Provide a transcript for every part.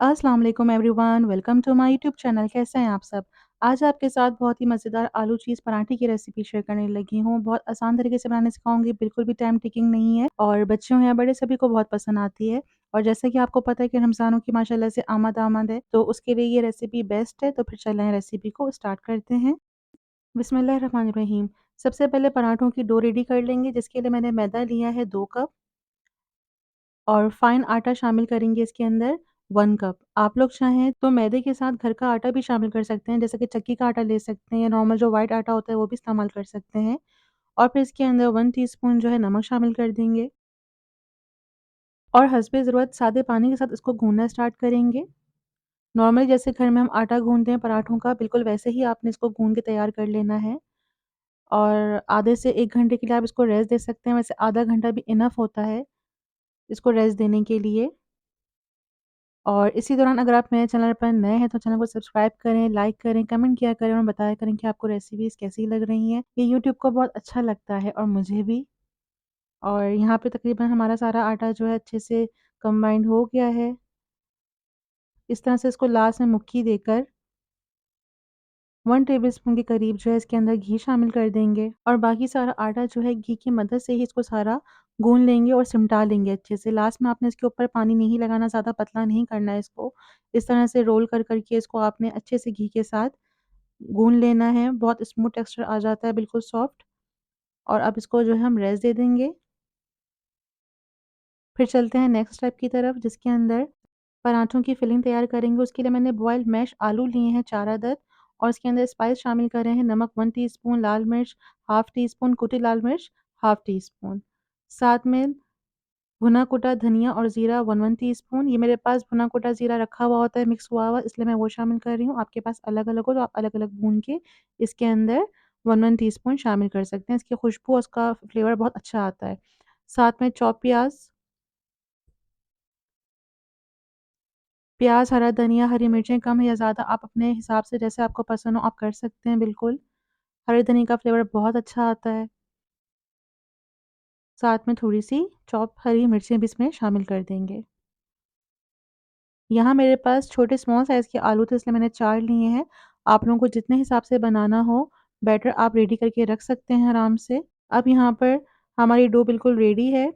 अस्सलाम वालेकुम everyone, welcome to my YouTube channel. कैसे हैं आप सब? आज आपके साथ बहुत ही मज़ेदार आलू चीज़ पराठे की रेसिपी शेयर करने लगी हूँ। बहुत आसान तरीके से बनाना सिखाऊँगी, बिल्कुल भी टाइम टेकिंग नहीं है और बच्चे हों या बड़े सभी को बहुत पसंद आती है। और जैसा कि आपको पता है कि रमज़ानों की माशाल्लाह से आमद है, तो उसके लिए ये रेसिपी बेस्ट है। तो फिर चलें रेसिपी को स्टार्ट करते हैं। बिस्मिल्लाहिर्रहमानिर्रहीम। सबसे पहले पराठों की डो रेडी कर लेंगे, जिसके लिए मैंने मैदा लिया है 2 कप और फाइन आटा शामिल करेंगे इसके अंदर 1 कप। आप लोग चाहें तो मैदे के साथ घर का आटा भी शामिल कर सकते हैं, जैसे कि चक्की का आटा ले सकते हैं या नॉर्मल जो व्हाइट आटा होता है वो भी इस्तेमाल कर सकते हैं। और फिर इसके अंदर 1 टीस्पून जो है नमक शामिल कर देंगे और हस्बे ज़रूरत सादे पानी के साथ इसको गूँधना स्टार्ट करेंगे। नॉर्मली जैसे घर में हम आटा गूँधते हैं पराठों का, बिल्कुल वैसे ही आपने इसको गूँध के तैयार कर लेना है। और आधे से 1 घंटे के लिए आप इसको रेस्ट दे सकते हैं, वैसे आधा घंटा भी इनफ होता है इसको रेस्ट देने के लिए। और इसी दौरान अगर आप मेरे चैनल पर नए हैं तो चैनल को सब्सक्राइब करें, लाइक करें, कमेंट किया करें और बताया करें कि आपको रेसिपीज़ कैसी लग रही हैं। ये यूट्यूब को बहुत अच्छा लगता है और मुझे भी। और यहाँ पे तकरीबन हमारा सारा आटा जो है अच्छे से कंबाइंड हो गया है। इस तरह से इसको लास्ट में मुट्ठी देकर 1 टेबलस्पून के करीब जो है इसके अंदर घी शामिल कर देंगे और बाकी सारा आटा जो है घी की मदद से ही इसको सारा गूँध लेंगे और सिमटा लेंगे अच्छे से। लास्ट में आपने इसके ऊपर पानी नहीं लगाना, ज़्यादा पतला नहीं करना है इसको। इस तरह से रोल कर के इसको आपने अच्छे से घी के साथ गूँध लेना है। बहुत स्मूथ टेक्सचर आ जाता है, बिल्कुल सॉफ्ट। और अब इसको जो है हम रेस्ट दे देंगे। फिर चलते हैं नेक्स्ट स्टेप की तरफ, जिसके अंदर पराठों की फिलिंग तैयार करेंगे। उसके लिए मैंने बॉइल्ड मैश आलू लिए हैं 4 अदद और इसके अंदर स्पाइस शामिल करे हैं। नमक 1 टीस्पून, लाल मिर्च हाफ़ टी स्पून, कुटी लाल मिर्च हाफ़ टी स्पून। साथ में भुना कुटा धनिया और ज़ीरा 1-1 टीस्पून। ये मेरे पास भुना कुटा ज़ीरा रखा हुआ होता है मिक्स हुआ हुआ, इसलिए मैं वो शामिल कर रही हूँ। आपके पास अलग-अलग हो तो आप अलग-अलग भून के इसके अंदर 1-1 टीस्पून शामिल कर सकते हैं। इसकी खुशबू और उसका फ्लेवर बहुत अच्छा आता है। साथ में चॉप प्याज़, हरा धनिया, हरी मिर्चें कम या ज़्यादा आप अपने हिसाब से जैसे आपको पसंद हो आप कर सकते हैं बिल्कुल। हरे धनिया का फ्लेवर बहुत अच्छा आता है। साथ में थोड़ी-सी चॉप हरी मिर्चें भी इसमें शामिल कर देंगे। यहाँ मेरे पास छोटे स्मॉल साइज़ के आलू थे इसलिए मैंने 4 लिए हैं। आप लोगों को जितने हिसाब से बनाना हो बैटर आप रेडी करके रख सकते हैं आराम से। अब यहाँ पर हमारी डो बिल्कुल रेडी है।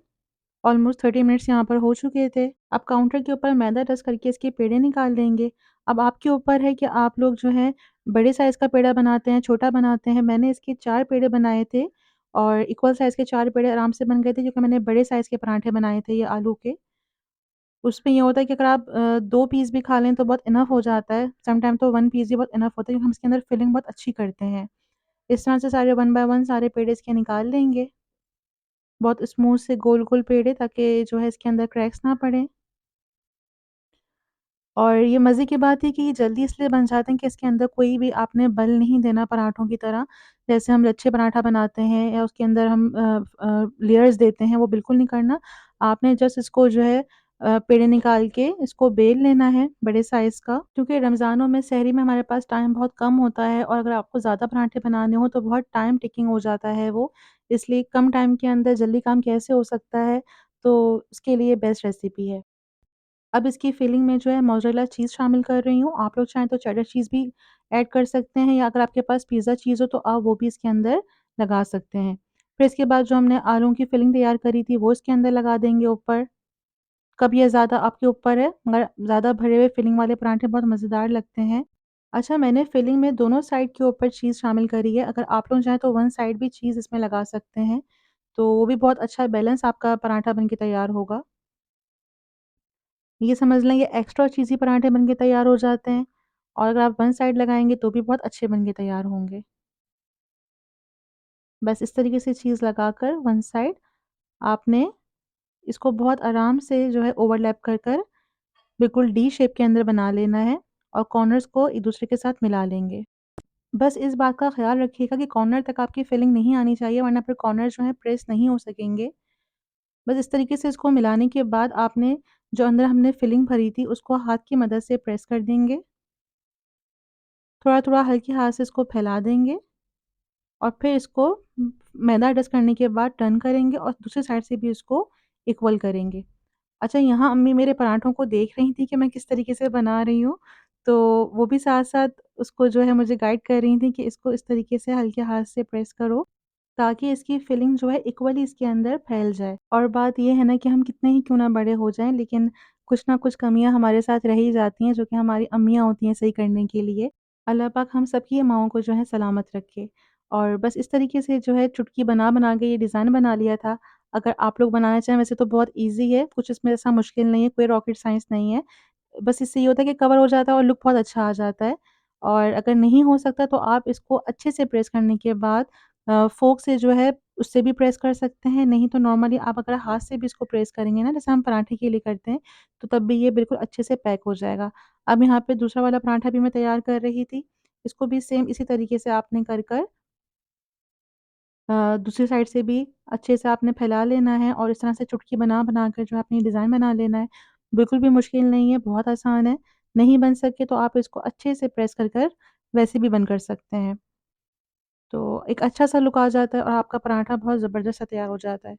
ऑलमोस्ट 30 मिनट्स यहाँ पर हो चुके थे। अब काउंटर के ऊपर मैदा डस्ट करके इसके पेड़े निकाल लेंगे। अब आपके ऊपर है कि आप लोग जो है बड़े साइज़ का पेड़ा बनाते हैं, छोटा बनाते हैं। मैंने इसके 4 पेड़े बनाए थे और इक्वल साइज़ के 4 पेड़े आराम से बन गए थे क्योंकि मैंने बड़े साइज़ के पराठे बनाए थे ये आलू के। उसमें ये होता है कि अगर आप 2 पीस भी खा लें तो बहुत इनफ हो जाता है। सम टाइम तो 1 पीस भी बहुत इनफ होता है क्योंकि हम इसके अंदर फिलिंग बहुत अच्छी करते हैं। इस तरह से सारे 1 बाय 1 सारे पेड़े इसके निकाल लेंगे। बहुत स्मूथ से गोल-गोल पेड़े ताकि जो है इसके अंदर क्रैक्स ना पड़ें। और ये मज़े की बात है कि ये जल्दी इसलिए बन जाते हैं कि इसके अंदर कोई भी आपने बल नहीं देना पराठों की तरह। जैसे हम लच्छे पराठा बनाते हैं या उसके अंदर हम लेयर्स देते हैं, वो बिल्कुल नहीं करना। आपने जस्ट इसको जो है पेड़े निकाल के इसको बेल लेना है बड़े साइज़ का। क्योंकि रमज़ानों में सहरी में हमारे पास टाइम बहुत कम होता है और अगर आपको ज़्यादा पराठे बनाने हो तो बहुत टाइम टेकिंग हो जाता है वो। इसलिए कम टाइम के अंदर जल्दी काम कैसे हो सकता है, तो उसके लिए बेस्ट रेसिपी है। अब इसकी फिलिंग में जो है मोज़रेला चीज़ शामिल कर रही हूँ। आप लोग चाहें तो चेडर चीज़ भी ऐड कर सकते हैं या अगर आपके पास पिज़्ज़ा चीज़ हो तो आप वो भी इसके अंदर लगा सकते हैं। फिर इसके बाद जो हमने आलू की फिलिंग तैयार करी थी वो इसके अंदर लगा देंगे ऊपर। कम या ज़्यादा आपके ऊपर है, मगर ज़्यादा भरे हुए फिलिंग वाले पराठे बहुत मज़ेदार लगते हैं। अच्छा, मैंने फिलिंग में दोनों साइड के ऊपर चीज़ शामिल करी है। अगर आप लोग चाहें तो वन साइड भी चीज़ इसमें लगा सकते हैं, तो वो भी बहुत अच्छा बैलेंस आपका पराठा बन के तैयार होगा। ये समझ लें ये एक्स्ट्रा चीज़ी पराठे बन के तैयार हो जाते हैं और अगर आप वन साइड लगाएँगे तो भी बहुत अच्छे बन के तैयार होंगे। बस इस तरीके से चीज़ लगाकर वन साइड आपने इसको बहुत आराम से जो है ओवरलैप कर बिल्कुल डी शेप के अंदर बना लेना है और कॉर्नर्स को एक दूसरे के साथ मिला लेंगे। बस इस बात का ख़्याल रखिएगा कि कॉर्नर तक आपकी फिलिंग नहीं आनी चाहिए वरना फिर कॉर्नर जो है प्रेस नहीं हो सकेंगे। बस इस तरीके से इसको मिलाने के बाद आपने जो अंदर हमने फिलिंग भरी थी उसको हाथ की मदद से प्रेस कर देंगे। थोड़ा-थोड़ा हल्के हाथ से इसको फैला देंगे और फिर इसको मैदा डस्ट करने के बाद टर्न करेंगे और दूसरी साइड से भी इसको इक्वल करेंगे। अच्छा, यहाँ अम्मी मेरे पराठों को देख रही थी कि मैं किस तरीके से बना रही हूँ, तो वो भी साथ-साथ उसको जो है मुझे गाइड कर रही थी कि इसको इस तरीके से हल्के हाथ से प्रेस करो, ताकि इसकी फिलिंग जो है इक्वली इसके अंदर फैल जाए। और बात ये है ना कि हम कितने ही क्यों ना बड़े हो जाएँ, लेकिन कुछ ना कुछ कमियाँ हमारे साथ रह ही जाती हैं, जो कि हमारी अम्मियाँ होती हैं सही करने के लिए। अल्लाह पाक हम सबकी माँओं को जो है सलामत रखे। और बस इस तरीके से जो है चुटकी बना-बना के ये डिज़ाइन बना लिया था। अगर आप लोग बनाना चाहें वैसे तो बहुत ईज़ी है, कुछ इसमें ऐसा मुश्किल नहीं है, कोई रॉकेट साइंस नहीं है। बस इससे ये होता है कि कवर हो जाता है और लुक बहुत अच्छा आ जाता है। और अगर नहीं हो सकता तो आप इसको अच्छे से प्रेस करने के बाद फ़ोर्क से जो है उससे भी प्रेस कर सकते हैं, नहीं तो नॉर्मली आप अगर हाथ से भी इसको प्रेस करेंगे ना, जैसे हम पराठे के लिए करते हैं, तो तब भी ये बिल्कुल अच्छे से पैक हो जाएगा। अब यहाँ पे दूसरा वाला पराठा भी मैं तैयार कर रही थी, इसको भी सेम इसी तरीके से आपने कर दूसरी साइड से भी अच्छे से आपने फैला लेना है और इस तरह से चुटकी बना-बना कर जो है अपनी डिज़ाइन बना लेना है। बिल्कुल भी मुश्किल नहीं है, बहुत आसान है। नहीं बन सके तो आप इसको अच्छे से प्रेस कर वैसे भी बंद कर सकते हैं। तो एक अच्छा-सा लुक आ जाता है और आपका पराठा बहुत ज़बरदस्त सा तैयार हो जाता है।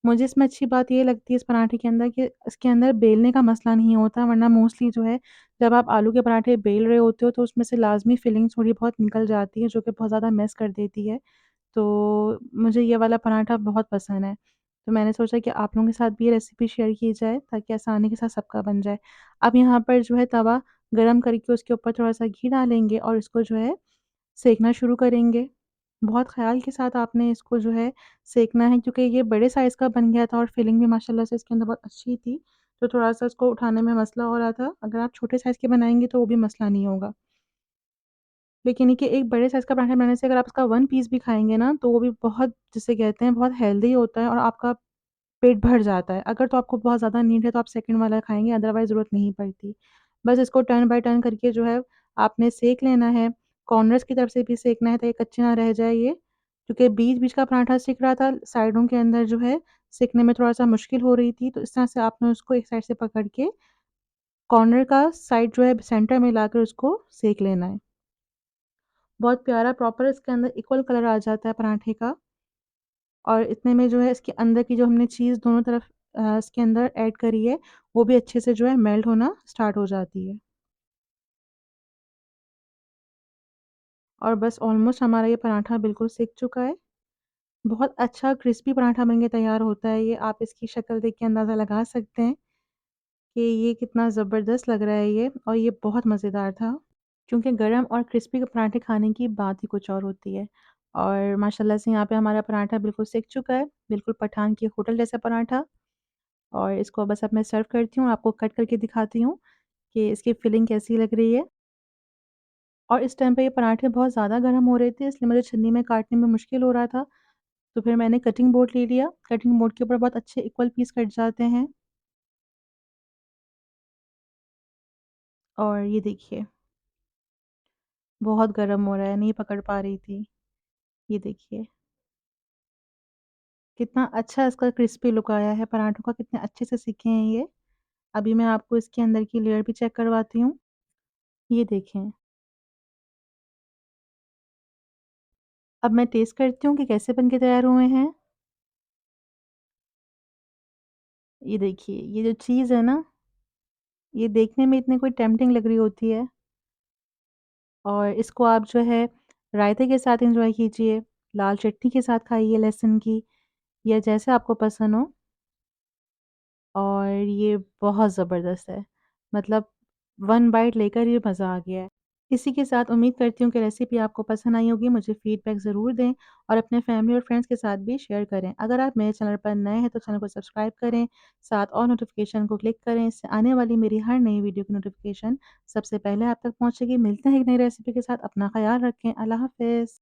मुझे इसमें अच्छी बात ये लगती है इस पराठे के अंदर कि इसके अंदर बेलने का मसला नहीं होता, वरना मोस्टली जो है जब आप आलू के पराठे बेल रहे होते हो तो उसमें से लाज़मी फिलिंग थोड़ी बहुत निकल जाती है, जो कि बहुत ज़्यादा मेस कर देती है। तो मुझे ये वाला पराठा बहुत पसंद है। तो मैंने सोचा कि आप लोगों के साथ भी ये रेसिपी शेयर की जाए ताकि आसानी के साथ सबका बन जाए। अब यहाँ पर जो है तवा गरम करके उसके ऊपर थोड़ा-सा घी डालेंगे और इसको जो है सेंकना शुरू करेंगे। बहुत ख़्याल के साथ आपने इसको जो है सेंकना है, क्योंकि ये बड़े साइज़ का बन गया था और फिलिंग भी माशाल्लाह से इसके अंदर बहुत अच्छी थी। तो थोड़ा-सा इसको उठाने में मसला हो रहा था। अगर आप छोटे साइज़ के बनाएँगे तो वो भी मसला नहीं होगा। लेकिन ये कि एक बड़े साइज़ का पराठा बनाने से अगर आप इसका 1 पीस भी खाएँगे ना, तो वो भी बहुत जिसे कहते हैं बहुत हेल्दी होता है और आपका पेट भर जाता है। अगर तो आपको बहुत ज़्यादा नीड है तो आप सेकंड वाला खाएँगे, अदरवाइज़ ज़रूरत नहीं पड़ती। बस इसको टर्न बाय टर्न करके जो है आपने सेंक लेना है, कॉर्नर्स की तरफ से भी सेंकना है ताकि कच्चे ना रह जाए ये। क्योंकि बीच-बीच का पराठा सिक रहा था, साइडों के अंदर जो है सेंकने में थोड़ा-सा मुश्किल हो रही थी, तो इस तरह से आपने उसको एक साइड से पकड़ के कॉर्नर का साइड जो है सेंटर में लाकर उसको सेंक लेना है। बहुत प्यारा प्रॉपर इसके अंदर इक्वल कलर आ जाता है पराठे का। और इतने में जो है इसके अंदर की जो हमने चीज़ दोनों तरफ इसके अंदर ऐड करी है, वो भी अच्छे से जो है मेल्ट होना स्टार्ट हो जाती है। और बस ऑलमोस्ट हमारा ये पराठा बिल्कुल सिक चुका है। बहुत अच्छा क्रिस्पी पराठा बन के तैयार होता है ये, आप इसकी शक्ल देख के अंदाज़ा लगा सकते हैं कि ये कितना ज़बरदस्त लग रहा है ये, और ये बहुत मज़ेदार था। क्योंकि गरम और क्रिस्पी पराठे खाने की बात ही कुछ और होती है। और माशाल्लाह से यहाँ पे हमारा पराठा बिल्कुल सिक चुका है, बिल्कुल पठान की होटल जैसा पराठा। और इसको बस अब मैं सर्व करती हूँ, आपको कट करके दिखाती हूँ कि इसकी फिलिंग कैसी लग रही है। और इस टाइम पे ये पराठे बहुत ज़्यादा गर्म हो रहे थे, इसलिए मुझे छन्नी में काटने में मुश्किल हो रहा था। तो फिर मैंने कटिंग बोर्ड ले लिया, कटिंग बोर्ड के ऊपर बहुत अच्छे इक्वल पीस कट जाते हैं। और ये देखिए, बहुत गर्म हो रहा है, नहीं पकड़ पा रही थी। ये देखिए, कितना अच्छा इसका क्रिस्पी लुक आया है पराठों का, कितने अच्छे से सिके हैं ये। अभी मैं आपको इसके अंदर की लेयर भी चेक करवाती हूँ। ये देखें, अब मैं टेस्ट करती हूँ कि कैसे बन के तैयार हुए हैं। ये देखिए, ये जो चीज़ है ना, ये देखने में इतनी कोई टेम्प्टिंग लग रही होती है, और इसको आप जो है रायते के साथ एन्जॉय कीजिए, लाल चटनी के साथ खाइए लहसुन की, या जैसे आपको पसंद हो। और ये बहुत ज़बरदस्त है, मतलब 1 बाइट लेकर ही मज़ा आ गया है। इसी के साथ उम्मीद करती हूँ कि रेसिपी आपको पसंद आई होगी, मुझे फ़ीडबैक ज़रूर दें और अपने फैमिली और फ्रेंड्स के साथ भी शेयर करें। अगर आप मेरे चैनल पर नए हैं तो चैनल को सब्सक्राइब करें, साथ और नोटिफ़िकेशन को क्लिक करें, इससे आने वाली मेरी हर नई वीडियो की नोटिफ़िकेशन सबसे पहले आप तक पहुँचेगी। मिलते हैं एक नई रेसिपी के साथ, अपना ख़्याल रखें। अल्लाह हाफ़िज़।